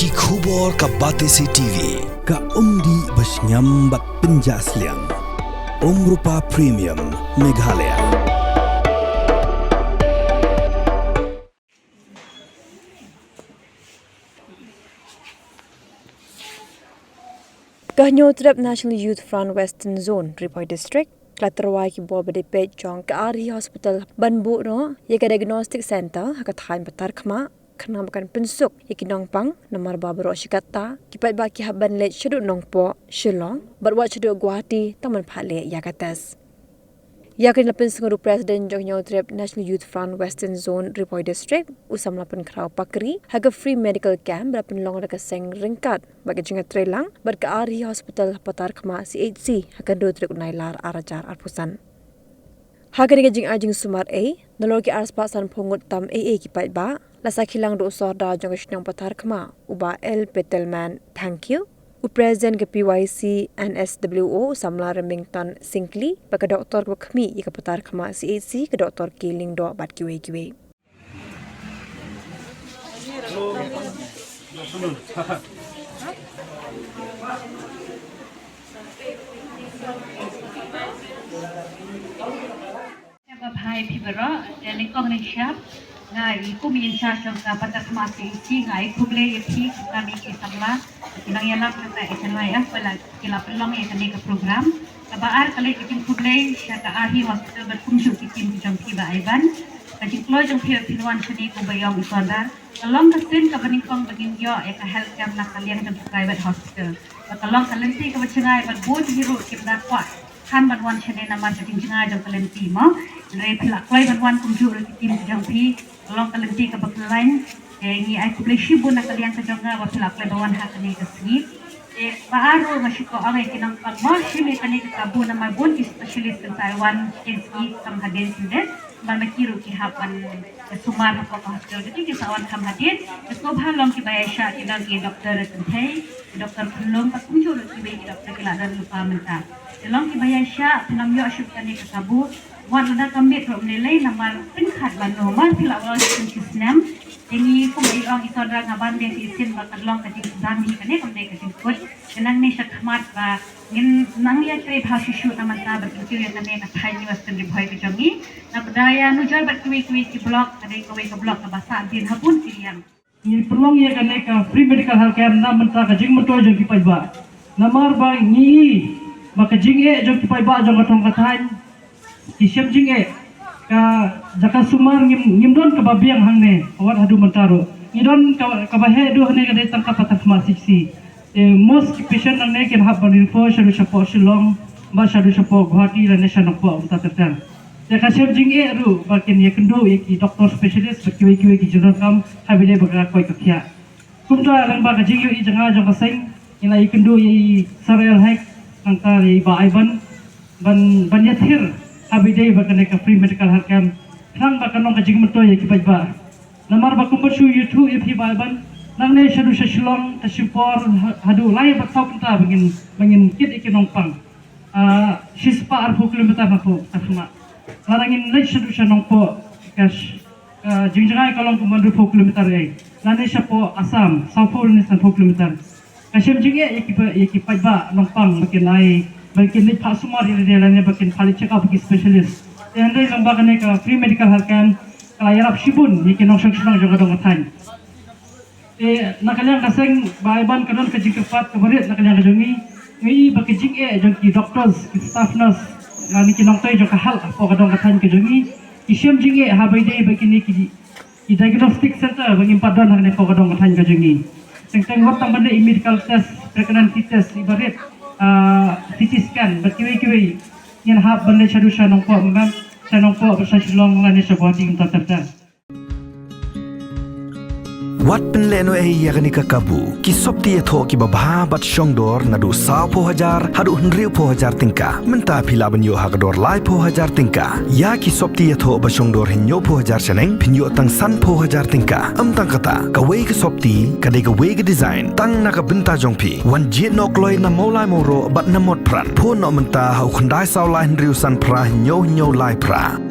ki khubor ka Batesi TV ka umdi basnyam bat penjasliang Rupa Premium Meghalaya. Kahnyot National Youth Front Western Zone Report District Tyrwa ki bo bade pe jong ka Arhi Hospital banbu no ye ka Diagnostic Center haka thain Patharkhmah khna bakan pensuk ye ki nongpang namar babro shikata ki Paidbah ki haban le shadu nongpo Shillong barwa shadu Guwahati taman phale yakatas yakin lapen senguru President Jingeh National Youth Front Western Zone Report District usam lapen krau pakri haga free medical camp lapen long daga seng ringkat bagi Jingeh trelang bar ka Arhi Hospital Patharkhmah CHC haga do trek nailar arajar arpusan haga diga jing sumar nolor ki arspasan phongut tam ki Paidbah lasa khilang do sorda jongshnyong Patharkhmah uba L Petelman thank you Present ke PYC NSWO Samla Remington Sinkli baka Dr. Khmi ke Patharkhmah CAC ke Dr. Kiling do bat kiwe Hai pibero dan ikong nishap ngai ku min sha shong ka Patharkhmah CAC ngai kuble yepi kami ki samla kinang yalak kata esenwa ya pala kila pelong ya kene ke program kabar kali kitim kuble sha ka Arhi Hospital berkunjung kitim jong pi ba aiban kajing klo jong pi pinwan seni ku bayong isonda kalong kasin ka beningkong begin yo ya ka health camp nak kalian jong private hospital kalong kalenti ka bachengai bat bod hiru kipda kwat kan banwan seni nama kajing jengai jong kalenti mo re pila kloi banwan kunjung kitim jong pi kalong kalenti ka baklain ni ai kuble shibu nak kalian ka jonga wa pila kloi banwan ha kani ka snip baaro masiko ang kinang pagmo shime kani ka tabu na mabun specialist in Taiwan NC kam hadin sindet man makiru ki hapan sumar ko hospital jadi ki sawan kam hadin ko bhalong ki bayasha kinang ki doktor tenthei doktor phulong pa kunjur ki be ki doktor kila dan lupa menta long ki bayasha pinam yo ashuk kani ka tabu wan ada kami pro nilai namar pingkhat ban nomor pila wal ki snam ini ko may ang isodra nga bande si isin bakadlong ka jing dami kane kam dai ka jing kod nang ni sakmat ba ngin nang ya kre bhashi shu naman ta ba ki ya kane ka thai ni western boy ka jongi na budaya nu jar bat kwi ki blog kane ko ka blog ka basa din hapun kirian ni perlong ya kane ka free medical health care na man ta ka jing moto jong ki Paidbah namar ba ni maka Jingeh jong ki Paidbah jong ka thong ka thai ki shem Jingeh ka jaka sumar ngimdon ka babiang hangne awat hadu mentaro ngidon ka bahe do hane ka detang ka Patharkhmah CC most patient nang ne ken hab ban info shadu shapo Shillong ba shadu shapo Guwahati la nation of umta tertan ya ka shem Jingeh ru ba ken ye kendo ye ki doctor specialist ba kiwe ki general kam habile ba koi ka khia kumta lang ba ka Jingeh i janga jong ka seng ina ye kendo ye sarel hek ang ta ye ba aiban ban yathir habidai bakane ka free medical health camp thang bakanong ka jing mento ye ki Paidbah namar ba kumbashu YouTube ye phi ban nang ne shadu Shillong ta shipor hadu lai ba top ta bangin kit ikinong pang shispa arpo kilometer na po Patharkhmah larangin le shadu shanong po kash jingjangai kalong kumandu 4 kilometer ye lane sha po Assam Southpol ni 4 kilometer kashem Jingeh ye ki Paidbah nong pang bakin ai bakin ni pasumar ini dia lainnya bakin kali check up bagi specialist. Yang lain lembaga ni ka free medical health camp kalau yarap shibun ni kinong syang juga dongatan. Nakaliang kaseng baiban kanon ka jingkepat kabarit nakaliang kajongi ngi bagi Jingeh jong ki doctors ki staff nurse ngani kinong tay jong ka hal apo kadong katan kajongi isem Jingeh habai dei bagi ni ki diagnostic center bagi padan hakne apo kadong katan kajongi. Teng wat tambane medical test pregnancy test ibarit CT scan berkiwi-kiwi yang hab benda shadu shanong po memang shanong po bersah Shillong ngani Guwahati umta tertan Wat penleno yakni ka kabu ki sopti etho ki babha bat shongdor nadu 10,000 hadu 100,000 tingka menta phila banyo hakdor lai 10,000 tingka ya ki sopti etho ba shongdor hinyo 10,000 seneng pinyo tang san 10,000 tingka amtang kata ka wei ka sopti ka de ka wei ka design tang na ka benta jongpi wan jit nok loi na molai moro bat na mot pran pho no menta hau khandai saw lai 100 san pra hinyo lai pra